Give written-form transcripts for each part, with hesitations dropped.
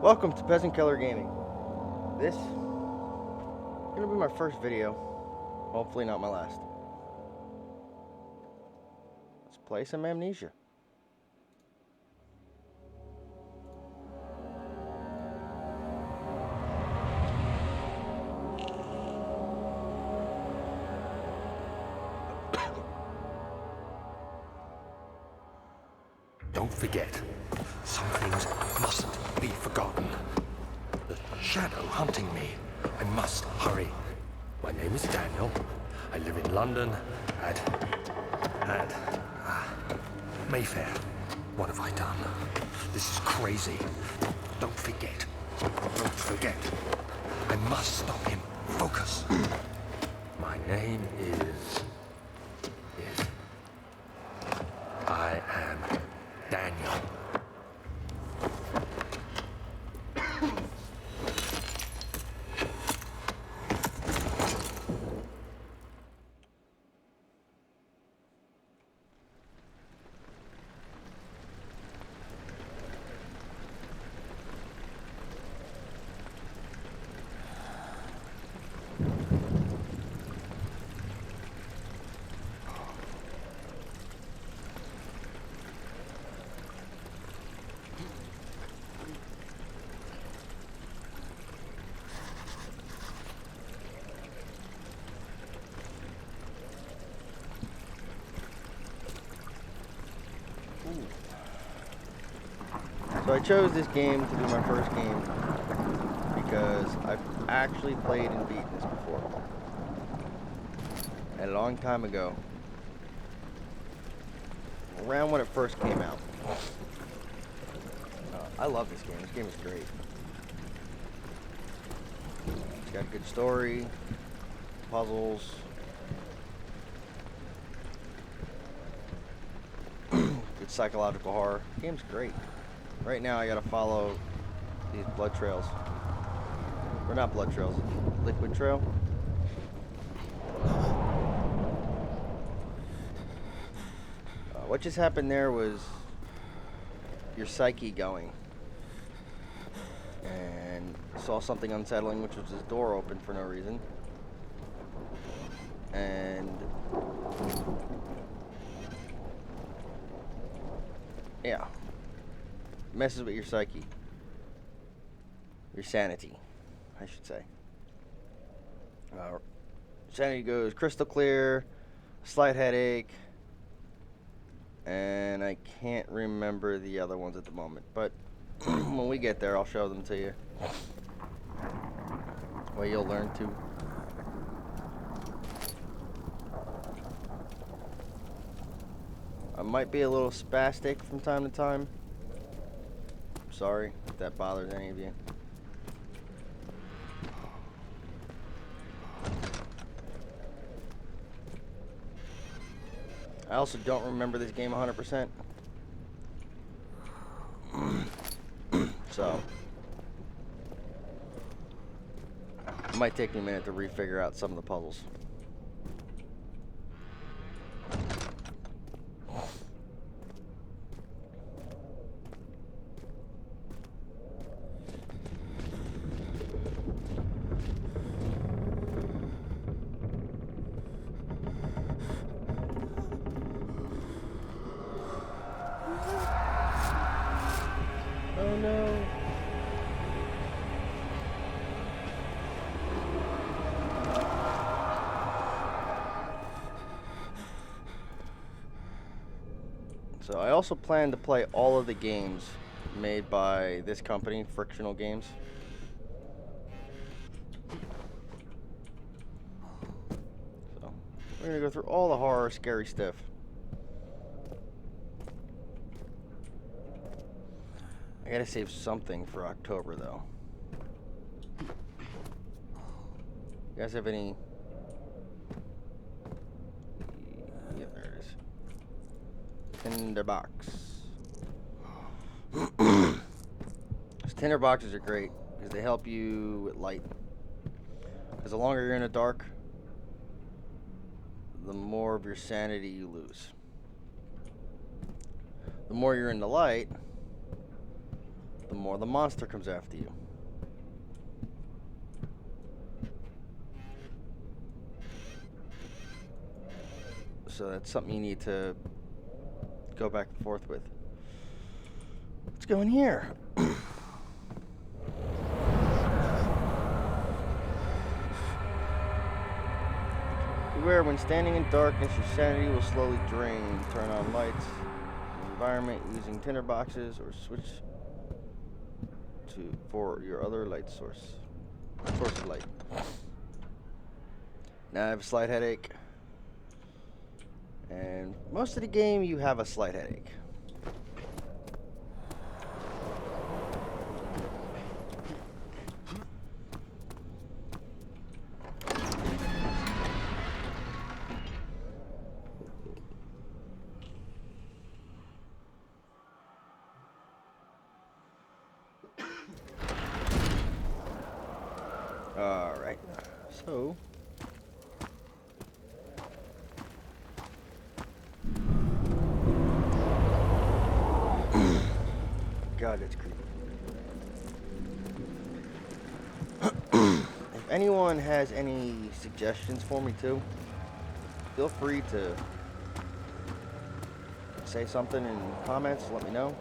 Welcome to Peasant Killer Gaming. This is gonna be my first video. Hopefully not my last. Let's play some Amnesia. Don't forget, some things mustn't be forgotten. The shadow hunting me. I must hurry. My name is Daniel. I live in London at Mayfair. What have I done? This is crazy. Don't forget. Don't forget. I must stop him. Focus. My name is... I am Daniel. So I chose this game to be my first game because I've actually played and beaten this before. A long time ago. Around when it first came out. I love this game. This game is great. It's got a good story, puzzles, good psychological horror. The game's great. Right now I gotta follow these blood trails. Or not blood trails, liquid trail. What just happened there was your psyche going. And saw something unsettling, which was this door open for no reason. And yeah. Messes with your psyche. Your sanity, I should say. Sanity goes crystal clear, slight headache, and I can't remember the other ones at the moment. But when we get there, I'll show them to you. Well, you'll learn to. I might be a little spastic from time to time. Sorry if that bothers any of you. I also don't remember this game 100%. So it might take me a minute to refigure out some of the puzzles. Oh no. So I also plan to play all of the games made by this company, Frictional Games. So we're gonna go through all the horror, scary stuff. I gotta save something for October, though. You guys have any? Yeah, there it is. Tinderbox. Those tinderboxes are great because they help you with light. Because the longer you're in the dark, the more of your sanity you lose. The more you're in the light, the the more the monster comes after you. So that's something you need to go back and forth with. Let's go in here. Beware, when standing in darkness, your sanity will slowly drain. Turn on lights in the environment using tinderboxes or switch for your other light source of light. Now I have a slight headache. And most of the game you have a slight headache. Alright, so God, it's creepy. If anyone has any suggestions for me too, feel free to say something in comments, let me know.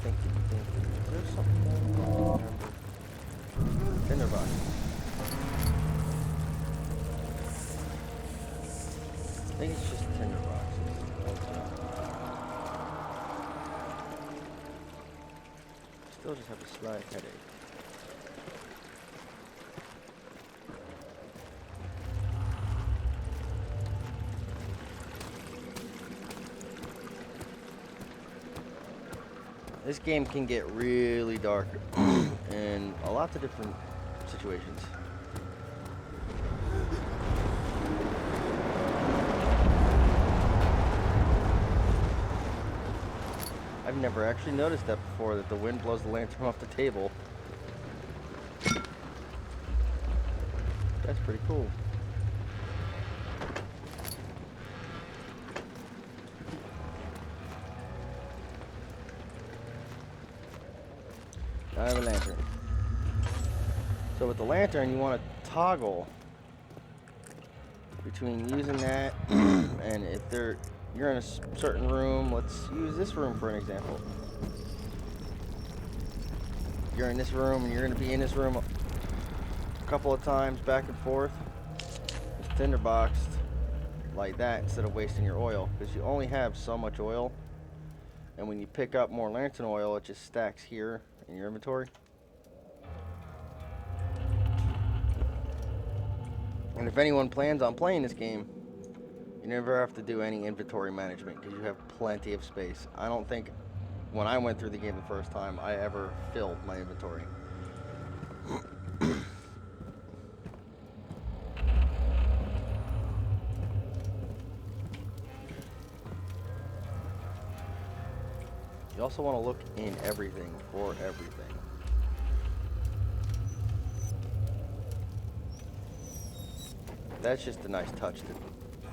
Is there something? Tinderbox. I think it's just tinderboxes. Still just have a slight headache. This game can get really dark in a lot of different situations. I've never actually noticed that before, that the wind blows the lantern off the table. That's pretty cool. I have a lantern. So with the lantern, you want to toggle between using that and if you're in a certain room. Let's use this room for an example. You're in this room and you're going to be in this room a couple of times back and forth. It's tinderboxed like that instead of wasting your oil, because you only have so much oil, and when you pick up more lantern oil, it just stacks here in your inventory. And if anyone plans on playing this game, you never have to do any inventory management because you have plenty of space. I don't think when I went through the game the first time I ever filled my inventory. You also want to look in everything for everything. That's just a nice touch to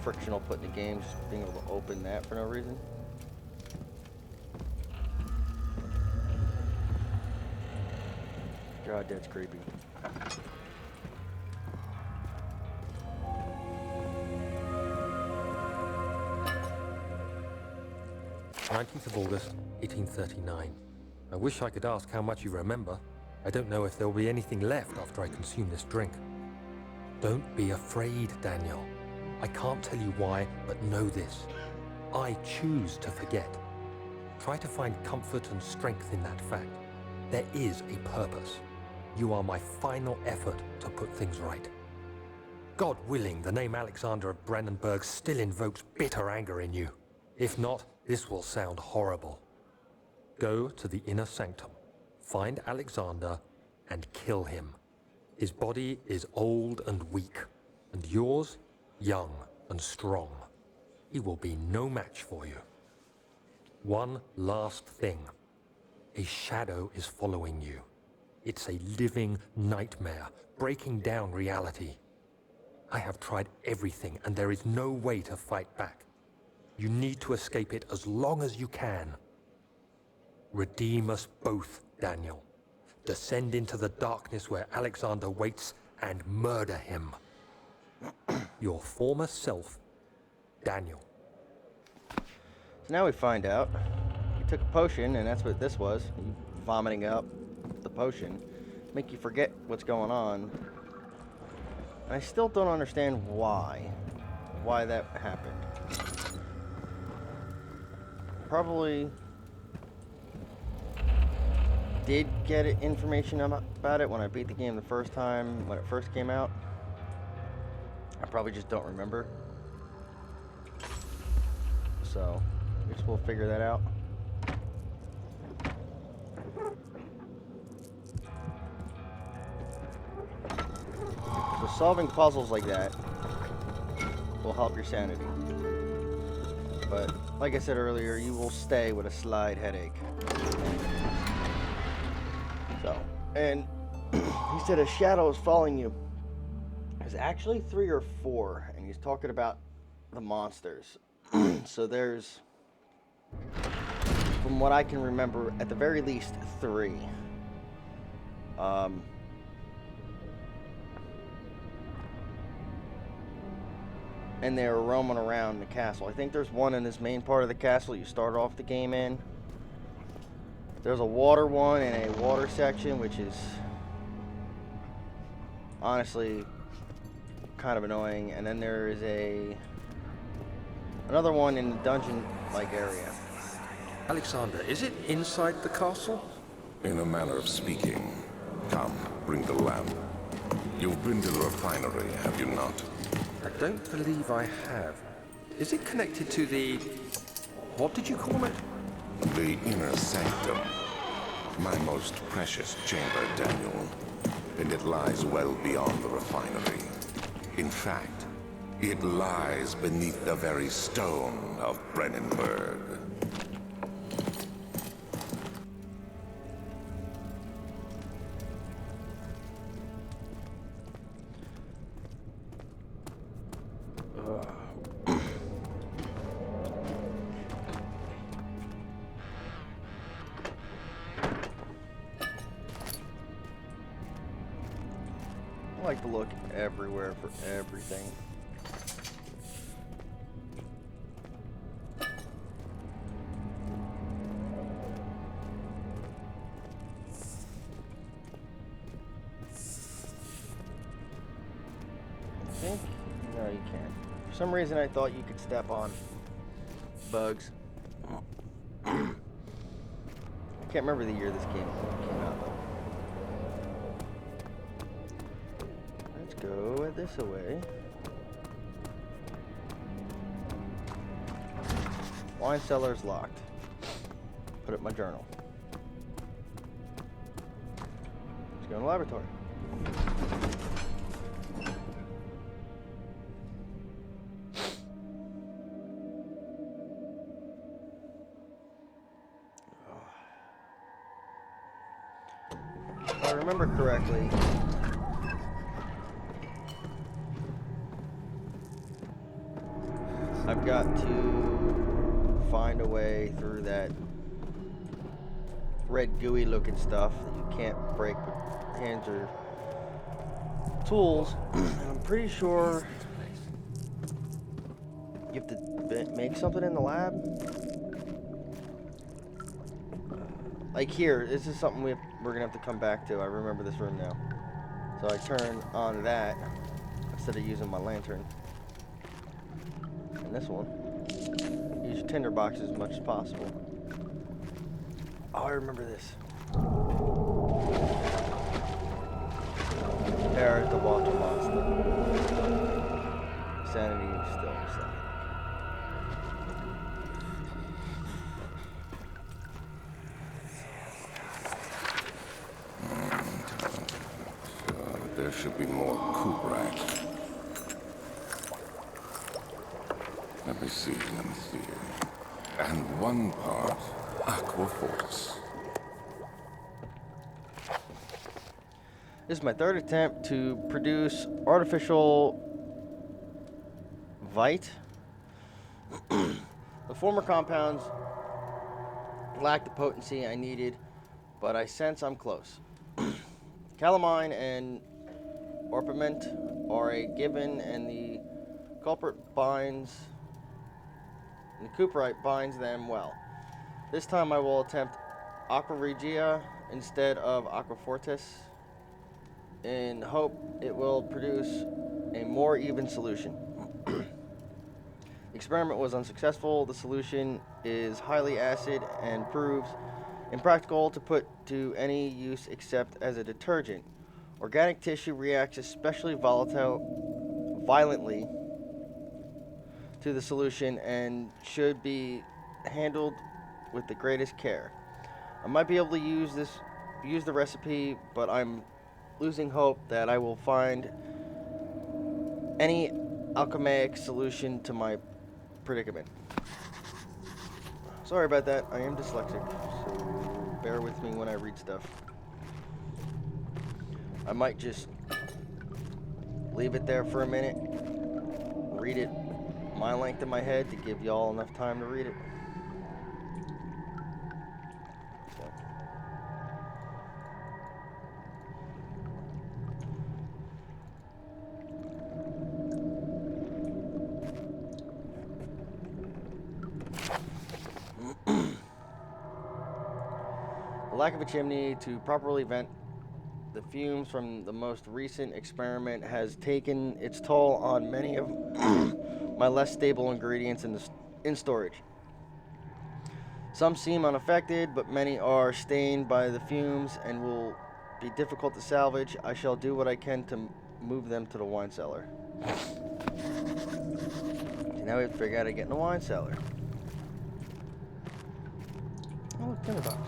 frictional put in the game, just being able to open that for no reason. God, that's creepy. 19th of August, 1839. I wish I could ask how much you remember. I don't know if there will be anything left after I consume this drink. Don't be afraid, Daniel. I can't tell you why, but know this. I choose to forget. Try to find comfort and strength in that fact. There is a purpose. You are my final effort to put things right. God willing, the name Alexander of Brandenburg still invokes bitter anger in you. If not, this will sound horrible. Go to the inner sanctum, find Alexander, and kill him. His body is old and weak, and yours, young and strong. He will be no match for you. One last thing. A shadow is following you. It's a living nightmare, breaking down reality. I have tried everything, and there is no way to fight back. You need to escape it as long as you can. Redeem us both, Daniel. Descend into the darkness where Alexander waits and murder him. Your former self, Daniel. So now we find out you took a potion, and that's what this was. You vomiting up the potion. Make you forget what's going on. And I still don't understand why that happened. Probably did get information about it when I beat the game the first time, when it first came out. I probably just don't remember. So, I guess we'll figure that out. So solving puzzles like that will help your sanity. But, like I said earlier, you will stay with a slight headache. So, and he said a shadow is following you. There's actually 3 or 4, and he's talking about the monsters. So there's, from what I can remember, at the very least 3. And they're roaming around the castle. I think there's one in this main part of the castle you start off the game in. There's a water one and a water section, which is honestly kind of annoying. And then there is another one in the dungeon-like area. Alexander, is it inside the castle? In a manner of speaking. Come, bring the lamp. You've been to the refinery, have you not? I don't believe I have. Is it connected to the... what did you call it? The inner sanctum. My most precious chamber, Daniel. And it lies well beyond the refinery. In fact, it lies beneath the very stone of Brennenburg. I like to look everywhere for everything. I think? No, you can't. For some reason I thought you could step on bugs. I can't remember the year this game came out though. Let's go this away. Wine cellar is locked. Put it in my journal. Let's go in the laboratory. If I remember correctly, I've got to find a way through that red gooey looking stuff that you can't break with hands or tools. And I'm pretty sure you have to make something in the lab. Like here, this is something we're gonna have to come back to. I remember this room now. So I turn on that instead of using my lantern. And this one, use your tinder box as much as possible. Oh, I remember this. There's the water monster. Sanity is still inside. There should be more coop racks. Let me see. And one part aqua fortis. This is my third attempt to produce artificial Vite. The former compounds lack the potency I needed, but I sense I'm close. Calamine and orpiment are a given, and the culprit binds, and the cuprite binds them well. This time I will attempt aqua regia instead of aqua fortis, in hope it will produce a more even solution. The experiment was unsuccessful. The solution is highly acid and proves impractical to put to any use except as a detergent. Organic tissue reacts especially violently to the solution and should be handled with the greatest care. I might be able to use the recipe, but I'm losing hope that I will find any alchemic solution to my predicament. Sorry about that. I am dyslexic, so bear with me when I read stuff. I might just leave it there for a minute, read it my length in my head to give y'all enough time to read it. The lack of a chimney to properly vent the fumes from the most recent experiment has taken its toll on many of my less stable ingredients in storage. Some seem unaffected, but many are stained by the fumes and will be difficult to salvage. I shall do what I can to move them to the wine cellar. So now we have to figure out how to get in the wine cellar. Oh, look, tinderbox.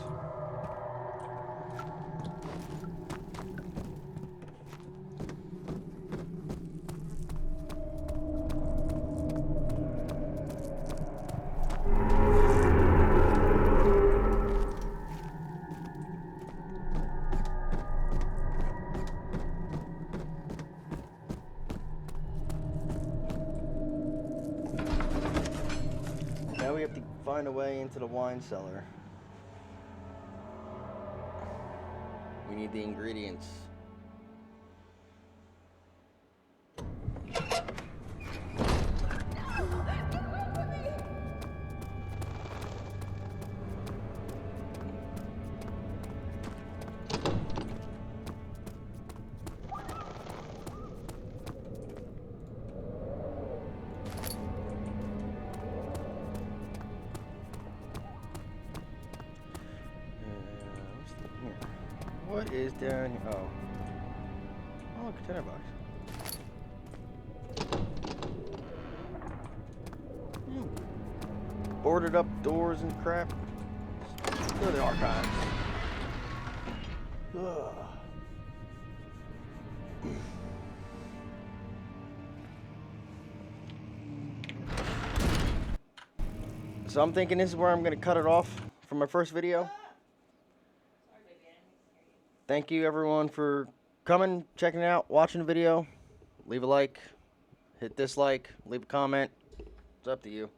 Now we have to find a way into the wine cellar. We need the ingredients. What is down here? Oh. Oh, look, a tinderbox. Boarded up doors and crap. Let's go to the archives. Ugh. So I'm thinking this is where I'm going to cut it off from my first video. Thank you everyone for coming, checking it out, watching the video. Leave a like, hit dislike, leave a comment. It's up to you.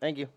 Thank you.